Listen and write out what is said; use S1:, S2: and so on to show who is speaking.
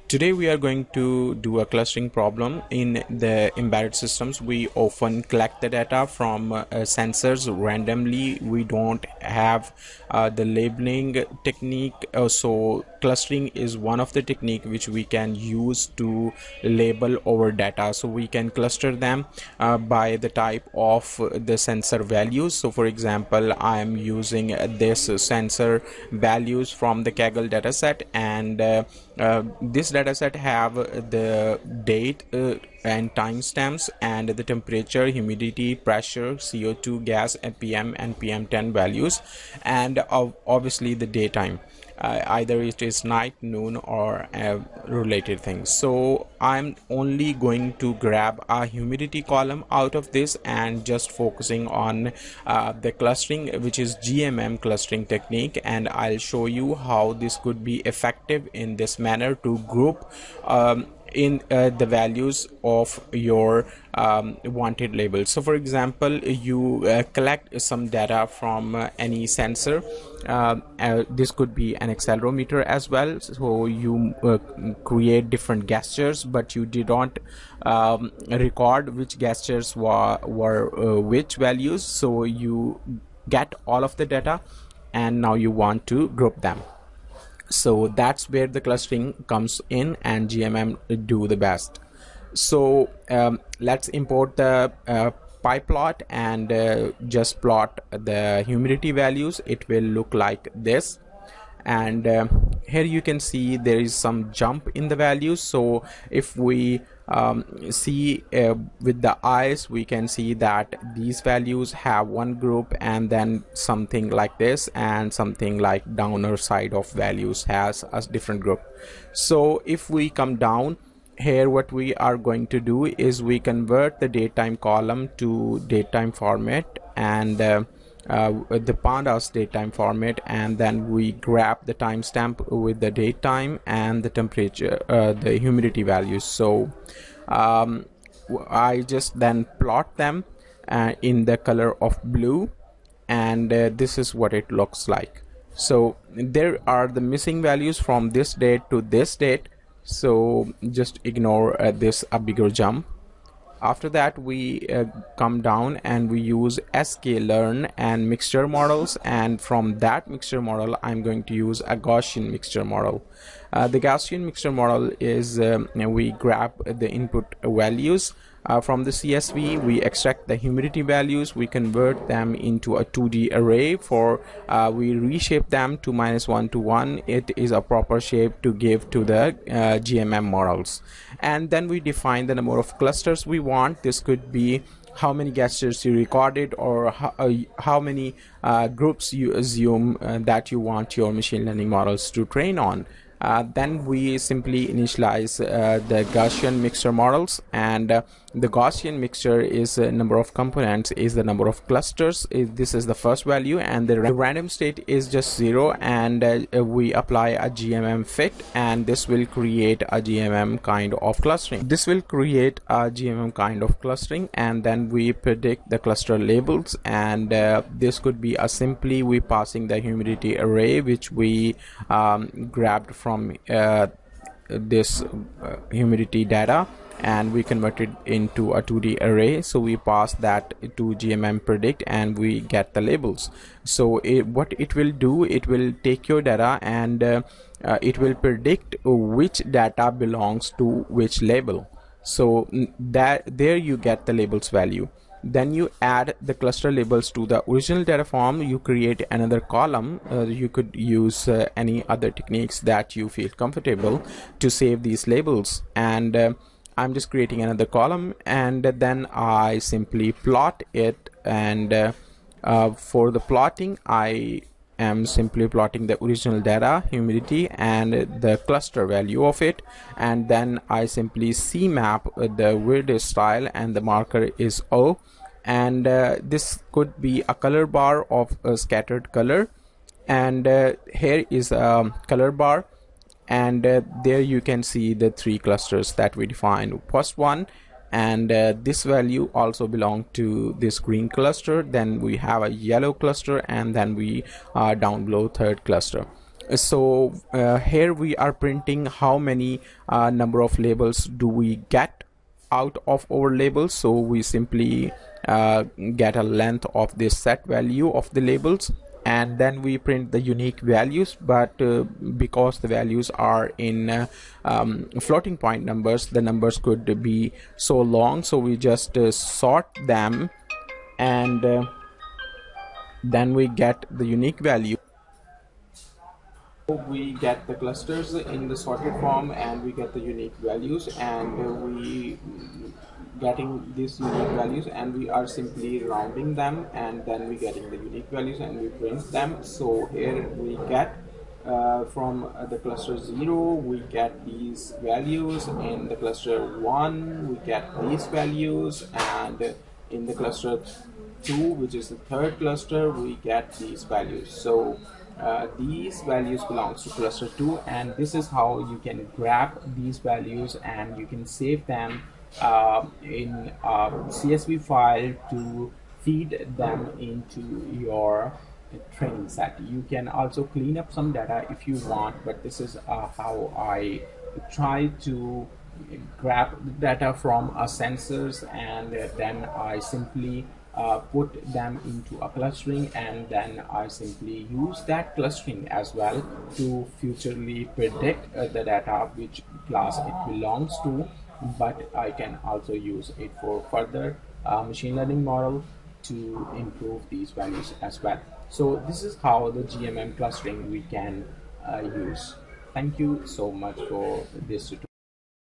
S1: Today we are going to do a clustering problem. In the embedded systems, we often collect the data from sensors randomly. We don't have the labeling technique, so clustering is one of the technique which we can use to label our data. So we can cluster them by the type of the sensor values. So for example, I am using this sensor values from the Kaggle dataset, and this dataset have the date and timestamps and the temperature, humidity, pressure, CO2 gas, PM and PM10 values, and obviously the daytime. Either it is night, noon, or related things. So I'm only going to grab a humidity column out of this and just focusing on the clustering, which is GMM clustering technique, and I'll show you how this could be effective in this manner to group in the values of your wanted labels. So for example, you collect some data from any sensor. This could be an accelerometer as well, so you create different gestures, but you did not record which gestures were which values. So you get all of the data and now you want to group them. So that's where the clustering comes in, and GMM do the best. So let's import the pie plot and just plot the humidity values. It will look like this, and here you can see there is some jump in the values. So if we see with the eyes, we can see that these values have one group, and then something like this and something like downer side of values has a different group. So if we come down here, what we are going to do is we convert the datetime column to datetime format and the pandas datetime format, and then we grab the timestamp with the datetime and the temperature, the humidity values. So I just then plot them in the color of blue, and this is what it looks like. So there are the missing values from this date to this date, so just ignore this a bigger jump. After that, we come down and we use sklearn and mixture models, and from that mixture model I'm going to use a Gaussian mixture model. The Gaussian mixture model is we grab the input values from the CSV, we extract the humidity values, we convert them into a 2D array. We reshape them to -1 to 1. It is a proper shape to give to the GMM models, and then we define the number of clusters we want. This could be how many gestures you recorded, or how many groups you assume that you want your machine learning models to train on. Then we simply initialize the Gaussian mixture models, and the Gaussian mixture is number of components is the number of clusters. This is the first value, and the random state is just 0, and we apply a GMM fit, and this will create a GMM kind of clustering. And then we predict the cluster labels, and this could be a simply we passing the humidity array, which we grabbed from this humidity data, and we convert it into a 2D array. So we pass that to GMM predict, and we get the labels. So what it will do, it will take your data, and it will predict which data belongs to which label. So there you get the labels value. Then you add the cluster labels to the original data form. You create another column. You could use any other techniques that you feel comfortable to save these labels, and I'm just creating another column, and then I simply plot it. And for the plotting, I am simply plotting the original data, humidity, and the cluster value of it, and then I simply CMap the weirdest style, and the marker is O, and this could be a color bar of a scattered color, and here is a color bar, and there you can see the 3 clusters that we defined. First one, and this value also belong to this green cluster. Then we have a yellow cluster, and then we down below third cluster. So here we are printing how many number of labels do we get out of our labels. So we simply get a length of this set value of the labels, and then we print the unique values. But because the values are in floating point numbers, the numbers could be so long, so we just sort them, and then we get the unique value. We get the clusters in the sorted form, and we get the unique values, and we getting these unique values, and we are simply rounding them, and then we getting the unique values and we print them. So here we get from the cluster 0 we get these values, in the cluster 1 we get these values, and in the cluster 2, which is the third cluster, we get these values. So these values belongs to cluster 2, and this is how you can grab these values and you can save them in a CSV file to feed them into your training set. You can also clean up some data if you want, but this is how I try to grab data from sensors, and then I simply put them into a clustering, and then I simply use that clustering as well to futurely predict the data which class it belongs to. But I can also use it for further machine learning model to improve these values as well. So this is how the GMM clustering we can use. Thank you so much for this tutorial.